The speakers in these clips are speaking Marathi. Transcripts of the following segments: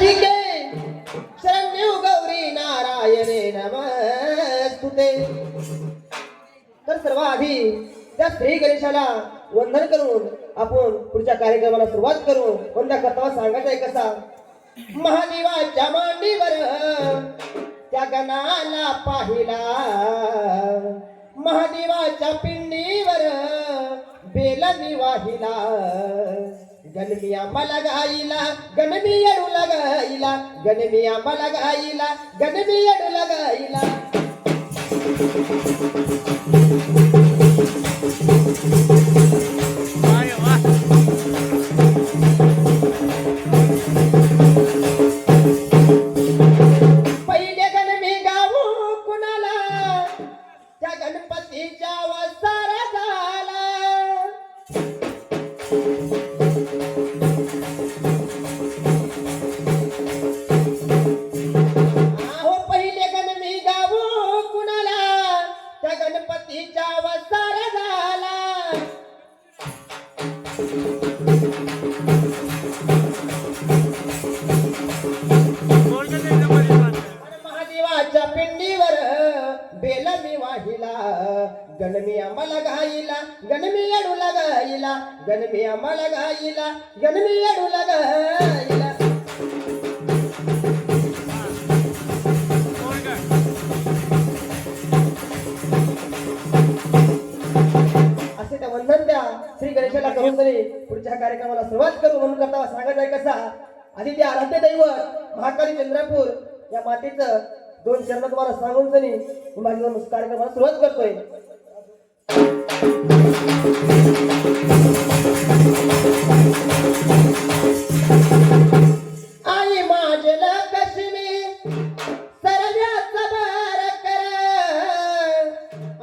कार्तिके शरण्यो गौरी नारायणे नमस्तुते. तर सर्वांआधी त्या श्री गणेशाला वंदन करून आपण पुढच्या कार्यक्रमाला सुरुवात करू. कोणत्या कर्तव्य सांगायचं आहे कसा. महादेवाच्या मांडीवर त्या गणाला पाहिला, महादेवाच्या पिंडीवर बेल मी वाहिला. गणमी आम्हाला गाईला, गणमी येडूला गाईला, गणमी आम्हाला गाईला, गणमी येडूला गाईला. पहिले गणमी गाऊ कुणाला, त्या गणपतीच्या वसारा झाला. आहो पहिले गणमी गाऊ कुणाला, त्या गणपतीच्या वसारा झाला. महादेवाच्या पिंडीवर बेल मी वाहिला, गणमी आम्हाला गाईला, गणमी येडूला गाईला, गणमी आम्हाला गाईला, गणमी येडूला गाईला. असे त्या वंदन त्या श्री गणेशाला करून तरी पुढच्या कार्यक्रमाला सुरुवात करू. म्हणून करता सांगायचं आहे कसा. आधी ते आराध्य दैवत महाकाली चंद्रपूर या मातेचं दोन चरण तुम्हाला सांगून तरी माझ्या कार्यक्रमाला सुरुवात करतोय. आई माझे लक्ष्मी सर्वांचा बार कर,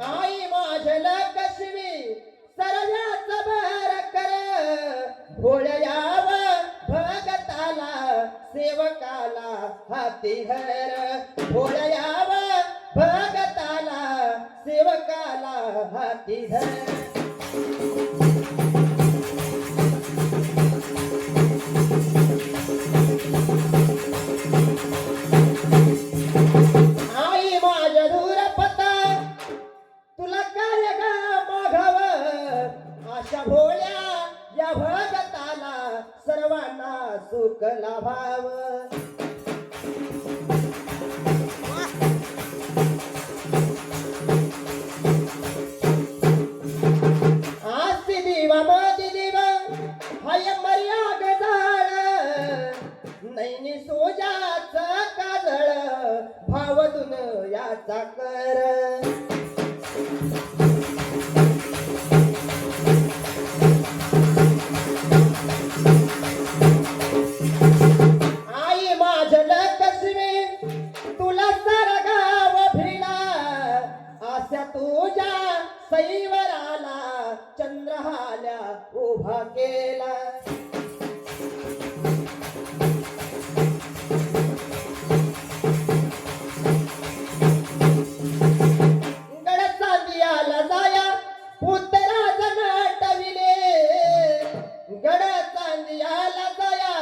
आई माझे लक्ष्मी सर्वांचा बार कर. भोळ्या याव भगताला सेवकाला हाती हर, भोळ्या याव भगताला सेवकाला हाती धर. आई माझ्या धुरपता तुला काय गा माघव, अशा भोळ्या या भगताला सर्वांना सुख लाभाव. आसी दिवा मधी दिवा हाय मर्याद झाड, नैनी सोजाच काजळ भावदून याचा कर. आई माझ्या लक्ष्मी तुला सारा गाव भिला, अशा तुझ्या सैवराला चंद्रहाल्या उभा केला. गड चांदियाला जाया पुतराज नटविले, गड चांदियाला जाया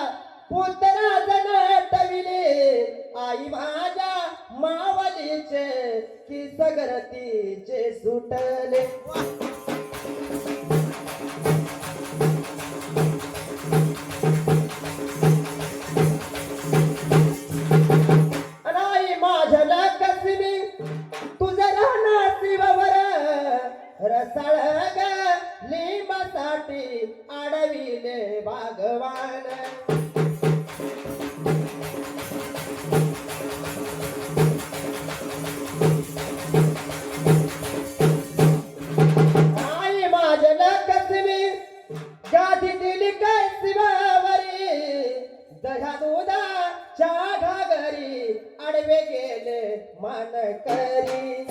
पुतराज नटविले. आई माझ्या मावलीचे की सगरतीचे सुटले. आई माझ्या लक्ष्मी तुझं राहणार शिववर, रसाळ ग लिंबासाठी आडविले भगवान. आई माझ्या लक्ष्मी गादी दिली काय शिवावरी, दह्या दुधाच्या घागरी आडवे गेले मानकरी.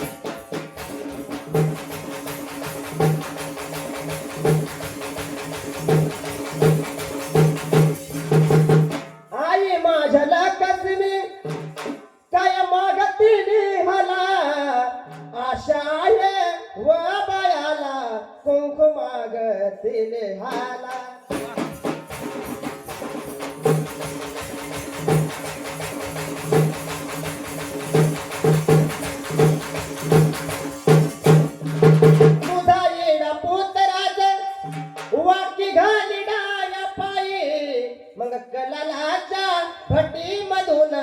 आई माझ्या लक्ष्मी काय मागती निहाला, आशा आहे व बायाला कुंकू मागती हाला. गलालाच्या फटीमधून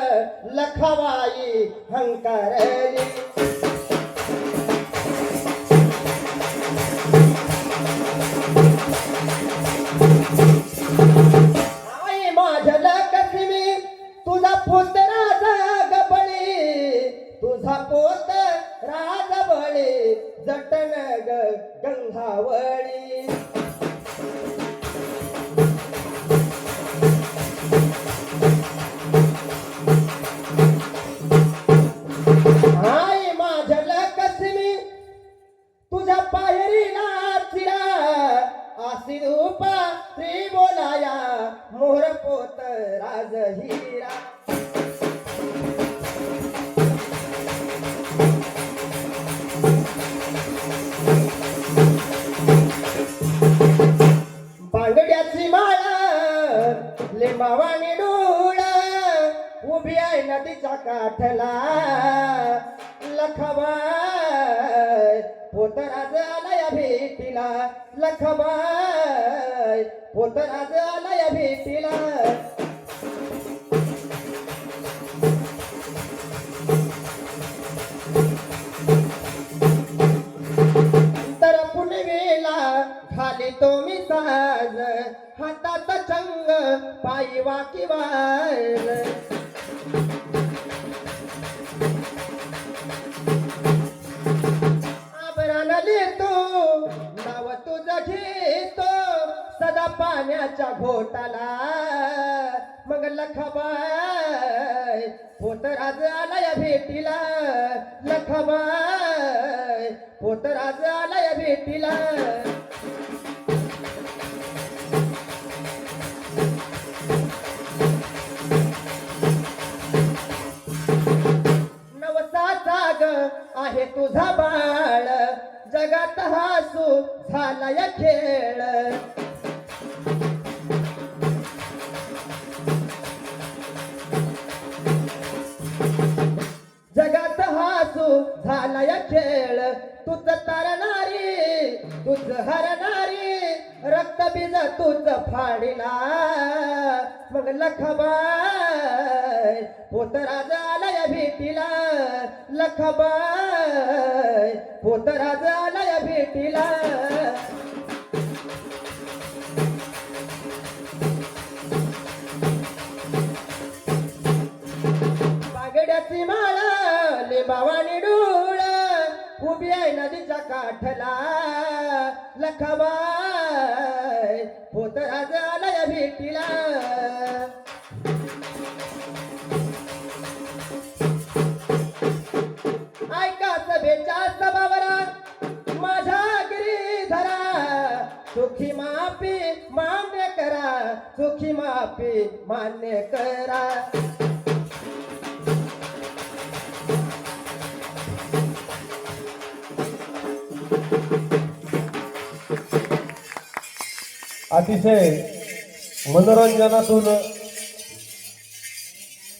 लखवाई हंकारली. आई माझ्या लक्ष्मी तुझा पोत राजा गबळी, तुझा पोत राजा बळी जटन ग गंगावळी. आई माझ्या लक्ष्मी तुझ्या पायरीला चिरा, आसी रूपा श्री बोलाया मोर पोत राज हिरा. बांगड्याची माळा लिंबावानी डोळ उभी आहे नदीच्या काठला. लखबाय पोतराज आलाय भेटीला, लखबाय पोतराज आलाय भेटीला. तर पुनवेला खाली तो मी साज, हातात चंग पायी वाकिवाज. आबराला लिहितो नाव तुझं घेतो सदा पाण्याच्या घोटाला. मग लखबाय पोतराज आलाय भेटीला, लखबाय पोतराज आलाय भेटीला. नवसाचा ग आहे तुझा बाळ, जगात हासू झालाय खेळ. जगात हासू झालाय खेळ. तुझ तरणारी तुझ हरणारी रक्तबीज तुझ फाडीला. मग लखबाय पोतराज आलाय भेटीला, लखबाय पोतराज आलाय भेटीला. बागड्याची माळा लिंबावानी डोळ उभी आहे नदीच्या काठला. लखबाय पोतराज आलाय भेटीला. ऐका सभेच्या सभावरा माझ्या गिरीधरा, सुखी माफी मान्य करा, सुखी माफी मान्य करा. अतिशय मनोरंजनातून